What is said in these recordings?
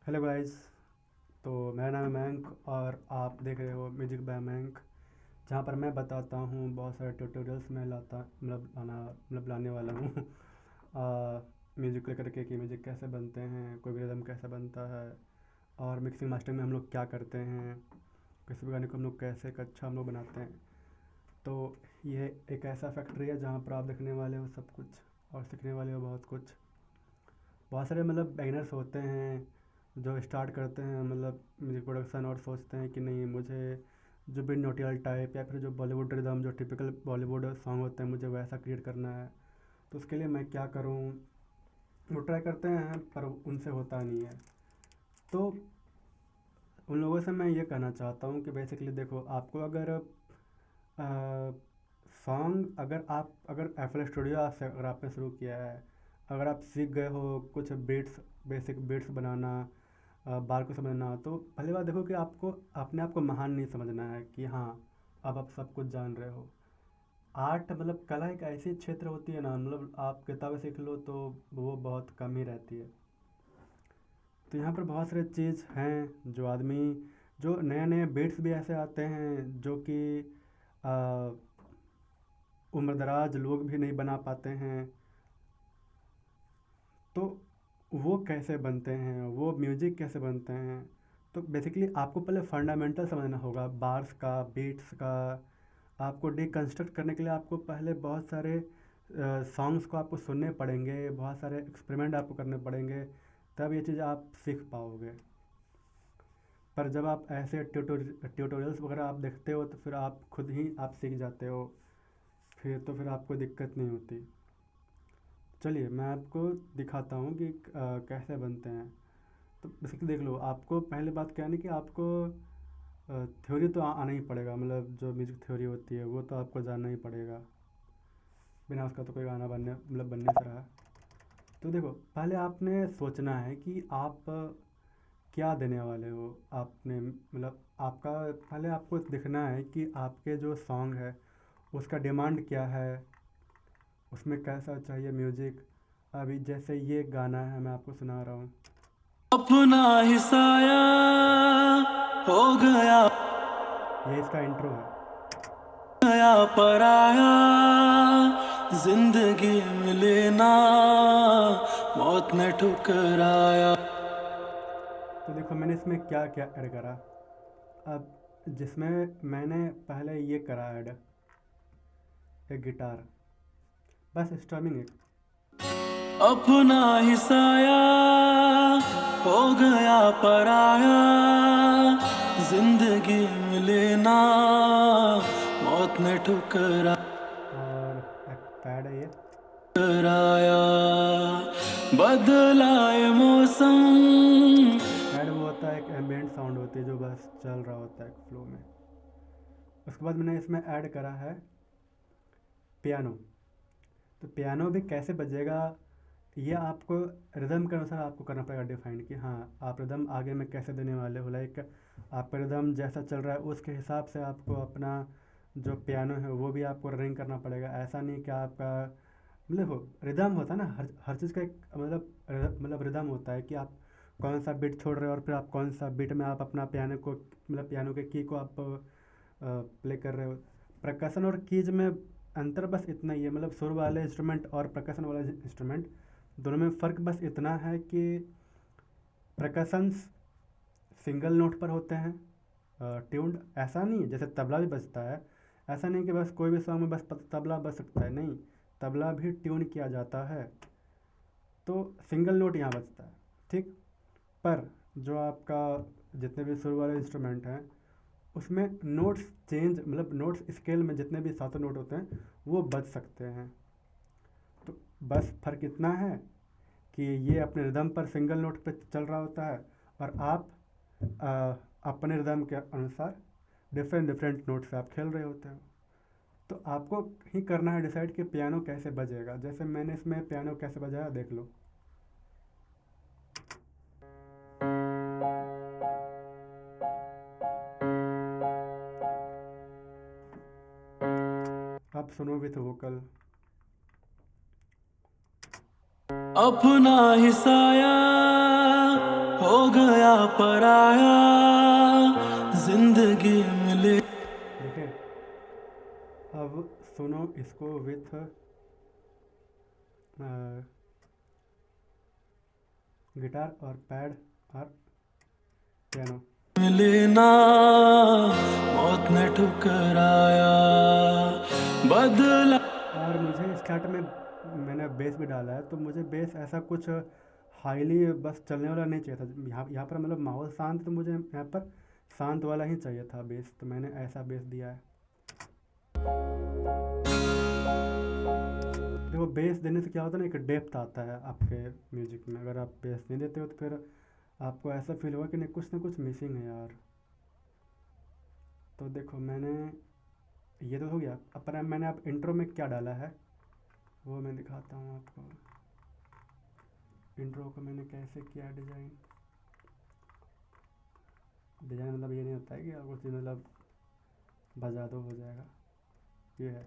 Hello guys. तो मेरा नाम है मयंक और आप देख रहे हो म्यूजिक बाय मयंक, जहाँ पर मैं बताता हूँ बहुत सारे ट्यूटोरियल्स में लाता लाने वाला हूँ म्यूजिक को लेकर के कि म्यूजिक कैसे बनते हैं, कोई भी रिदम कैसे बनता है और मिक्सिंग मास्टरिंग में हम लोग क्या करते हैं, किसी भी गाने को हम लोग कैसे एक अच्छा हम लोग बनाते हैं। तो ये एक ऐसा फैक्ट्री है जहाँ पर आप देखने वाले हो सब कुछ और सीखने वाले हो बहुत कुछ। बहुत सारे बिगिनर्स होते हैं जो स्टार्ट करते हैं म्यूज़िक प्रोडक्शन और सोचते हैं कि नहीं, मुझे जो भी नोटियाल टाइप या फिर जो बॉलीवुड रिदम जो टिपिकल बॉलीवुड सॉन्ग होते हैं मुझे वैसा क्रिएट करना है। तो उसके लिए मैं क्या करूँ, वो ट्राई करते हैं पर उनसे होता नहीं है। तो उन लोगों से मैं ये कहना चाहता हूँ कि बेसिकली देखो, आपको अगर सॉन्ग अगर एफ एल स्टूडियो से अगर आपने शुरू किया है, अगर आप सीख गए हो कुछ बीट्स, बेसिक बीट्स बनाना, बाल को समझना, तो पहली बात देखो कि आपको अपने आप को महान नहीं समझना है कि हाँ अब आप सब कुछ जान रहे हो। आर्ट कला एक ऐसी क्षेत्र होती है ना, आप किताबें सीख लो तो वो बहुत कम ही रहती है। तो यहाँ पर बहुत सारे चीज़ हैं जो आदमी, जो नए नए बीट्स भी ऐसे आते हैं जो कि उम्रदराज लोग भी नहीं बना पाते हैं। तो वो कैसे बनते हैं, वो म्यूज़िक कैसे बनते हैं। तो बेसिकली आपको पहले फंडामेंटल समझना होगा, बार्स का, बीट्स का। आपको डिकंस्ट्रक्ट करने के लिए आपको पहले बहुत सारे सॉन्ग्स को आपको सुनने पड़ेंगे, बहुत सारे एक्सपेरिमेंट आपको करने पड़ेंगे, तब ये चीज़ आप सीख पाओगे। पर जब आप ऐसे ट्यूटोरियल्स वगैरह आप देखते हो तो फिर आप खुद ही आप सीख जाते हो, फिर आपको दिक्कत नहीं होती। चलिए मैं आपको दिखाता हूँ कि कैसे बनते हैं। तो बेसिकली देख लो, आपको पहले बात क्या है ना कि आपको थ्योरी तो आना ही पड़ेगा, जो म्यूजिक थ्योरी होती है वो तो आपको जानना ही पड़ेगा। बिना उसका तो कोई गाना बनने से रहा। तो देखो, पहले आपने सोचना है कि आप क्या देने वाले हो। आपने आपका पहले आपको देखना है कि आपके जो सॉन्ग है उसका डिमांड क्या है, उसमें कैसा चाहिए म्यूज़िक। अभी जैसे ये गाना है मैं आपको सुना रहा हूँ, अपना ही साया हो गया ये इसका इंट्रो है। गया पराया, जिंदगी में लेना मौत ने ठुकराया। तो देखो मैंने इसमें क्या क्या ऐड करा। अब जिसमें मैंने पहले ये करा ऐड, एक गिटार, बस स्ट्रमिंग एक। अपना ही साया हो गया पराया, जिंदगी में लेना मौत ने ठुकराया। और एक पैड है ये। बदलाए मौसम। पैड वो होता है, एक एम्बियंट साउंड होती है जो बस चल रहा होता है फ्लो में। उसके बाद मैंने इसमें ऐड करा है पियानो। तो पियानो भी कैसे बजेगा, ये आपको रिदम के अनुसार आपको करना पड़ेगा डिफाइन कि हाँ आप रिदम आगे में कैसे देने वाले हो। लाइक आपका रिदम जैसा चल रहा है उसके हिसाब से आपको अपना जो पियानो है वो भी आपको रनिंग करना पड़ेगा। ऐसा नहीं कि आपका देखो, रिदम होता है ना, हर चीज़ का एक रिदम होता है कि आप कौन सा बीट छोड़ रहे हो और फिर आप कौन सा बीट में आप अपना पियानो को पियानो के की को आप प्ले कर रहे हो। प्रकसन और कीज में अंतर बस इतना ही है, सुर वाले इंस्ट्रूमेंट और प्रकसन वाले इंस्ट्रूमेंट दोनों में फ़र्क बस इतना है कि प्रकसन्स सिंगल नोट पर होते हैं ट्यून्ड। ऐसा नहीं है जैसे तबला भी बजता है, ऐसा नहीं कि बस कोई भी सॉन्ग में बस तबला बज सकता है, नहीं, तबला भी ट्यून किया जाता है। तो सिंगल नोट यहाँ बजता है, ठीक। पर जो आपका जितने भी सुर वाले इंस्ट्रूमेंट हैं उसमें नोट्स चेंज, नोट्स स्केल में जितने भी सातों नोट होते हैं वो बज सकते हैं। तो बस फ़र्क इतना है कि ये अपने रिदम पर सिंगल नोट पे चल रहा होता है और आप अपने रिदम के अनुसार डिफरेंट डिफरेंट नोट से आप खेल रहे होते हो। तो आपको ही करना है डिसाइड कि पियानो कैसे बजेगा। जैसे मैंने इसमें पियानो कैसे बजाया देख लो। आप सुनो विथ वोकल। अपना ही साया हो हो गया पराया जिंदगी मिले। देखिए, अब सुनो इसको विथ गिटार और पैड और पियानो। मिले ना मौत ने ठुकराया बदला। और मुझे स्टार्ट में मैंने बेस भी डाला है, तो मुझे बेस ऐसा कुछ हाईली बस चलने वाला नहीं चाहिए था। यहाँ पर मतलब माहौल शांत, तो मुझे यहाँ पर शांत वाला ही चाहिए था बेस, तो मैंने ऐसा बेस दिया है। देखो, बेस देने से क्या होता है ना, एक डेप्थ आता है आपके म्यूजिक में। अगर आप बेस नहीं देते हो तो फिर आपको ऐसा फील होगा कि नहीं, कुछ ना कुछ मिसिंग है यार। तो देखो, मैंने ये तो हो गया। अब पर मैंने अब इंट्रो में क्या डाला है वो मैं दिखाता हूँ आपको। इंट्रो को मैंने कैसे किया डिज़ाइन मतलब ये नहीं होता है कि आपको कुछ मतलब बजा दो हो जाएगा। ये है,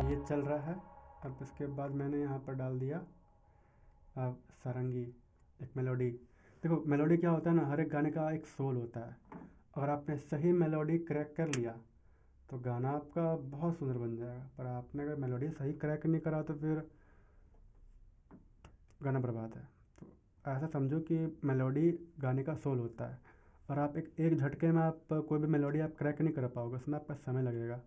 ये चल रहा है। अब इसके बाद मैंने यहाँ पर डाल दिया अब सारंगी, एक मेलोडी। देखो, मेलोडी क्या होता है ना, हर एक गाने का एक सोल होता है। अगर आपने सही मेलोडी क्रैक कर लिया तो गाना आपका बहुत सुंदर बन जाएगा। पर आपने अगर मेलोडी सही क्रैक नहीं करा तो फिर गाना बर्बाद है। तो ऐसा समझो कि मेलोडी गाने का सोल होता है, और आप एक झटके में आप कोई भी मेलोडी आप क्रैक नहीं कर पाओगे, उसमें आपका समय लगेगा।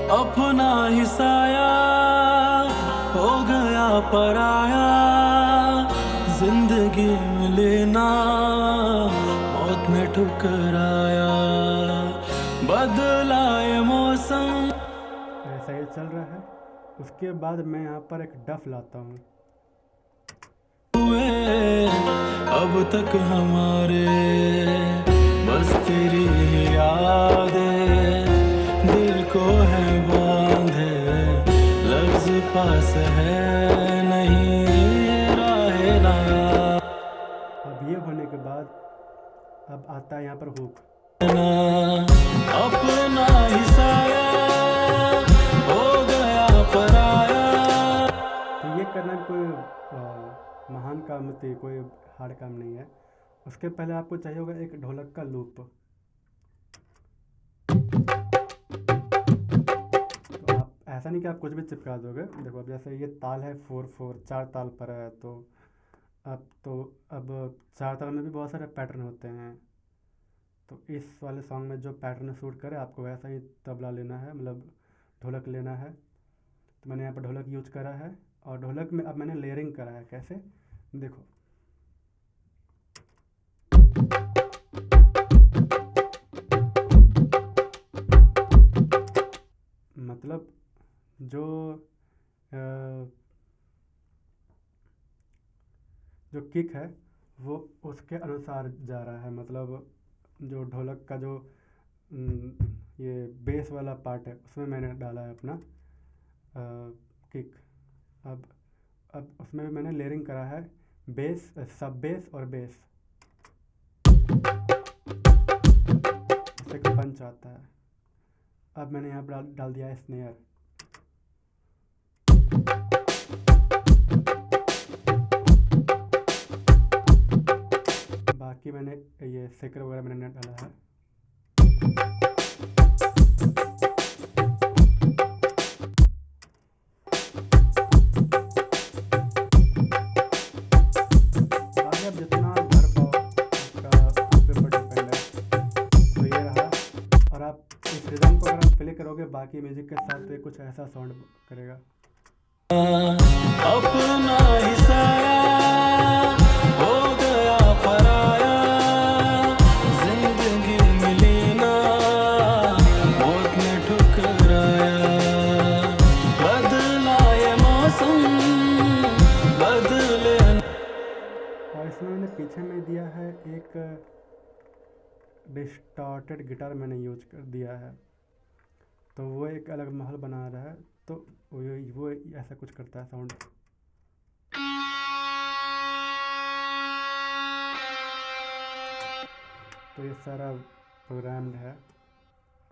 अपना ही साया हो गया पराया जिंदगी मिले ना मौत ने ठुकराया बदला ये मौसम। ऐसा ही चल रहा है। उसके बाद मैं यहाँ पर एक डफ लाता हूँ। हुए अब तक हमारे बस तेरी ही यादें दिल को है बांधे लफ्ज पास है नहीं राहे ना। अब ये होने के बाद अब आता है यहाँ पर हुक। अपना ही साया हो गया पराया। तो ये करना कोई महान काम नहीं, कोई हार्ड काम नहीं है। उसके पहले आपको चाहिए होगा एक ढोलक का लूप। तो आप ऐसा नहीं कि आप कुछ भी चिपका दोगे। देखो, अब जैसे ये ताल है 4/4, 4 ताल पर है, तो अब 4 ताल में भी बहुत सारे पैटर्न होते हैं। तो इस वाले सॉन्ग में जो पैटर्न सूट करे आपको वैसा ही तबला लेना है, मतलब ढोलक लेना है। तो मैंने यहाँ पर ढोलक यूज करा है, और ढोलक में अब मैंने लेयरिंग करा है। कैसे, देखो, मतलब जो जो किक है वो उसके अनुसार जा रहा है। मतलब जो ढोलक का जो ये बेस वाला पार्ट है उसमें मैंने डाला है अपना किक। अब उसमें भी मैंने लेयरिंग करा है, बेस, सब बेस और बेस, उससे एक पंच आता है। अब मैंने यहाँ पर डाल दिया है स्नेयर। बाकी मैंने ये सेकर वगैरह मैंने डाला है। बाकी आप जितना भर पाओ उसका आपके ऊपर डिपेंड है। तो ये रहा, और आप इस रिदम को अगर आप प्ले करोगे बाकी म्यूजिक के साथ तो ये कुछ ऐसा साउंड करेगा। अपना ही साया हो गया पराया जिंदगी मिली ना मौत ने ठुकराया बदला ये मौसम बदले। और इसमें मैंने पीछे में दिया है एक डिस्टॉर्टेड गिटार मैंने यूज कर दिया है, तो वो एक अलग माहौल बना रहा है। तो वो ऐसा कुछ करता है साउंड। तो ये सारा प्रोग्राम्ड है,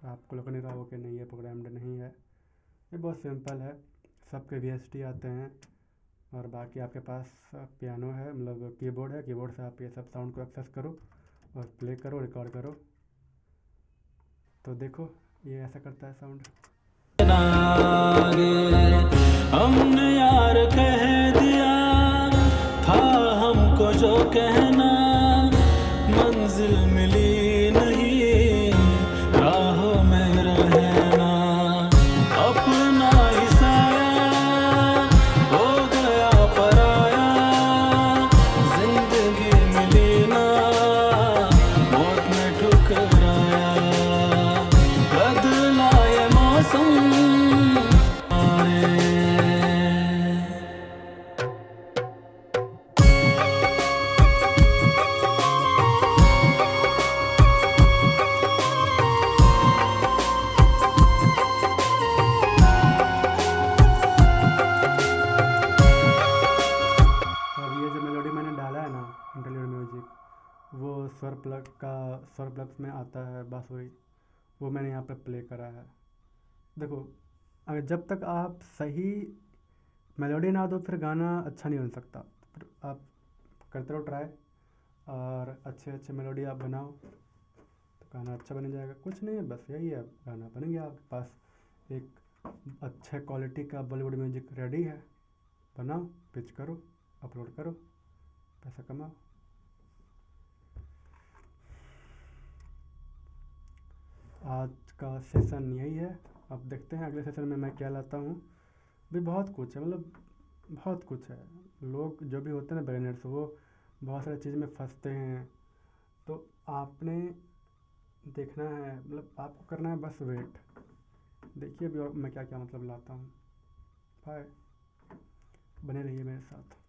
आपको लग नहीं रहा हो कि नहीं ये प्रोग्राम्ड नहीं है, ये बहुत सिंपल है। सबके VST आते हैं, और बाकी आपके पास पियानो है, मतलब कीबोर्ड है, कीबोर्ड से आप ये सब साउंड को एक्सेस करो और प्ले करो, रिकॉर्ड करो। तो देखो ये ऐसा करता है साउंड। हमने यार कह दिया था हमको जो कहना, मंजिल मिली नहीं राहों में रहना, अपना ही साया हो गया पराया, जिंदगी मिली ना मौत ने ठुकराया, बदला ये मौसम अब ये जो मेलोडी मैंने डाला है ना, इंटरल्यूड म्यूजिक, वो स्वर प्लग्स में आता है बांसुरी, वो मैंने यहाँ पे प्ले करा है। देखो, अगर जब तक आप सही मेलोडी ना दो फिर गाना अच्छा नहीं बन सकता। फिर आप करते रहो ट्राई, और अच्छे अच्छे मेलोडी आप बनाओ तो गाना अच्छा बन जाएगा। कुछ नहीं है, बस यही है, गाना बन गया आपके पास। एक अच्छे क्वालिटी का बॉलीवुड म्यूजिक रेडी है, बनाओ, पिच करो, अपलोड करो, पैसा कमाओ। आज का सेशन यही है, अब देखते हैं अगले सेशन में मैं क्या लाता हूँ। भी बहुत कुछ है, मतलब बहुत कुछ है। लोग जो भी होते हैं ना बिगिनर्स, वो बहुत सारी चीज़ में फंसते हैं। तो आपने देखना है, मतलब आपको करना है बस वेट। देखिए अभी और मैं क्या क्या मतलब लाता हूँ। बाय, बने रहिए मेरे साथ।